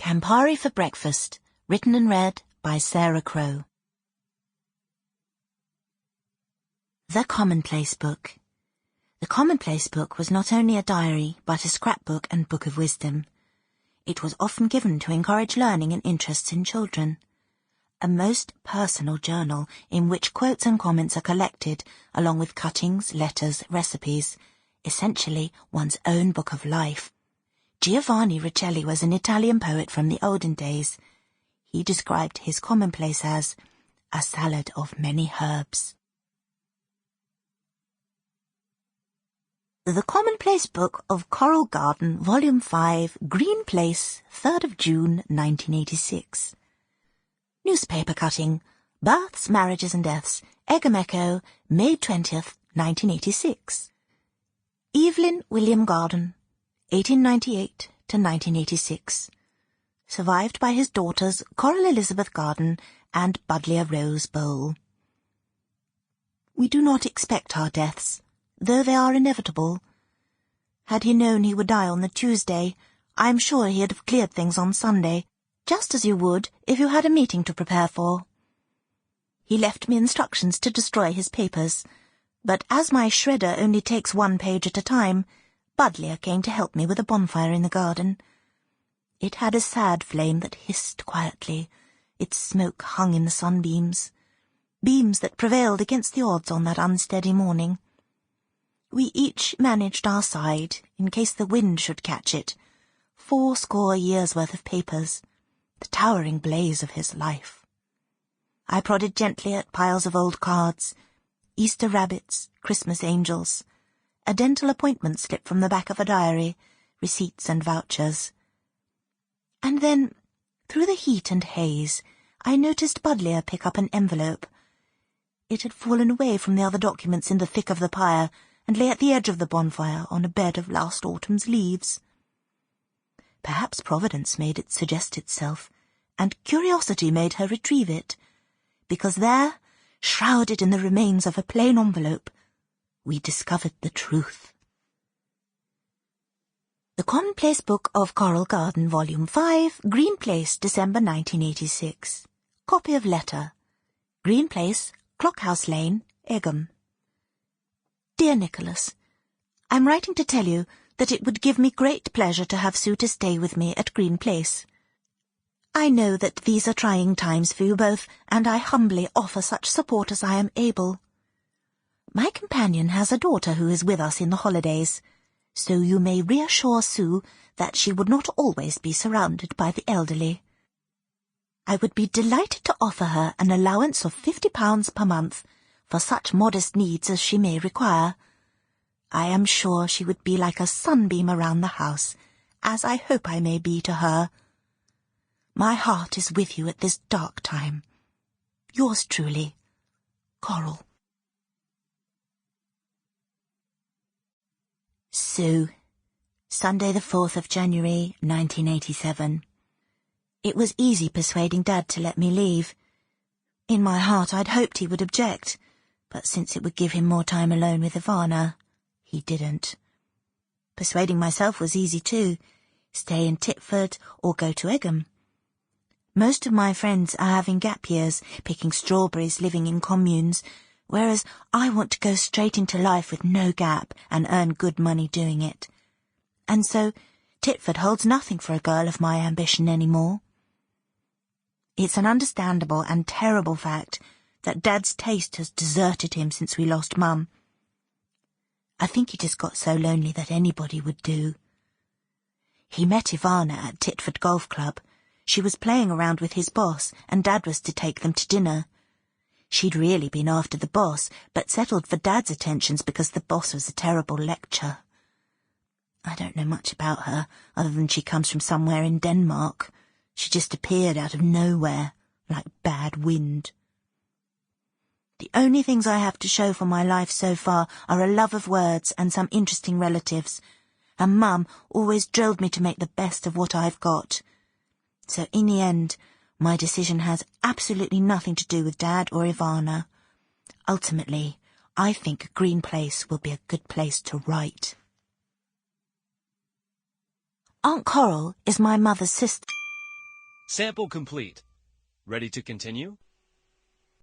Campari for Breakfast, written and read by Sara Crowe. The Commonplace Book. The Commonplace Book was not only a diary, but a scrapbook and book of wisdom. It was often given to encourage learning and interests in children. A most personal journal in which quotes and comments are collected, along with cuttings, letters, recipes, essentially one's own book of life. Giovanni Riccielli was an Italian poet from the olden days. He described his commonplace as a salad of many herbs. The Commonplace Book of Coral Garden, Volume 5, Green Place, 3rd of June, 1986. Newspaper cutting, Births, Marriages and Deaths, Egham Echo, May 20th, 1986. Evelyn William Garden, 1898 to 1986. Survived by his daughters Coral Elizabeth Garden and Budleigh Rose Bowl. We do not expect our deaths, though they are inevitable. Had he known he would die on the Tuesday, I am sure he'd have cleared things on Sunday, just as you would if you had a meeting to prepare for. He left me instructions to destroy his papers, but as my shredder only takes one page at a time, Budleigh came to help me with a bonfire in the garden. It had a sad flame that hissed quietly. Its smoke hung in the sunbeams, beams that prevailed against the odds on that unsteady morning. We each managed our side, in case the wind should catch it. 80 years' worth of papers, the towering blaze of his life. I prodded gently at piles of old cards, Easter rabbits, Christmas angels, a dental appointment slip from the back of a diary, receipts and vouchers. And then, through the heat and haze, I noticed Budleigh pick up an envelope. It had fallen away from the other documents in the thick of the pyre, and lay at the edge of the bonfire on a bed of last autumn's leaves. Perhaps Providence made it suggest itself, and curiosity made her retrieve it, because there, shrouded in the remains of a plain envelope, we discovered the truth. The Commonplace Book of Coral Garden, Volume 5, Green Place, December 1986. Copy of letter. Green Place, Clockhouse Lane, Egham. Dear Nicholas, I'm writing to tell you that it would give me great pleasure to have Sue to stay with me at Green Place. I know that these are trying times for you both, and I humbly offer such support as I am able. My companion has a daughter who is with us in the holidays, so you may reassure Sue that she would not always be surrounded by the elderly. I would be delighted to offer her an allowance of £50 per month for such modest needs as she may require. I am sure she would be like a sunbeam around the house, as I hope I may be to her. My heart is with you at this dark time. Yours truly, Coral. Sue. Sunday the 4th of January, 1987. It was easy persuading Dad to let me leave. In my heart I'd hoped he would object, but since it would give him more time alone with Ivana, he didn't. Persuading myself was easy too. Stay in Mitford or go to Egham. Most of my friends are having gap years, picking strawberries, living in communes, whereas I want to go straight into life with no gap and earn good money doing it. And so, Mitford holds nothing for a girl of my ambition anymore. It's an understandable and terrible fact that Dad's taste has deserted him since we lost Mum. I think he just got so lonely that anybody would do. He met Ivana at Mitford Golf Club. She was playing around with his boss, and Dad was to take them to dinner. She'd really been after the boss, but settled for Dad's attentions because the boss was a terrible lecturer. I don't know much about her, other than she comes from somewhere in Denmark. She just appeared out of nowhere, like bad wind. The only things I have to show for my life so far are a love of words and some interesting relatives, and Mum always drilled me to make the best of what I've got. So in the end, my decision has absolutely nothing to do with Dad or Ivana. Ultimately, I think Green Place will be a good place to write. Aunt Coral is my mother's sister. Sample complete. Ready to continue?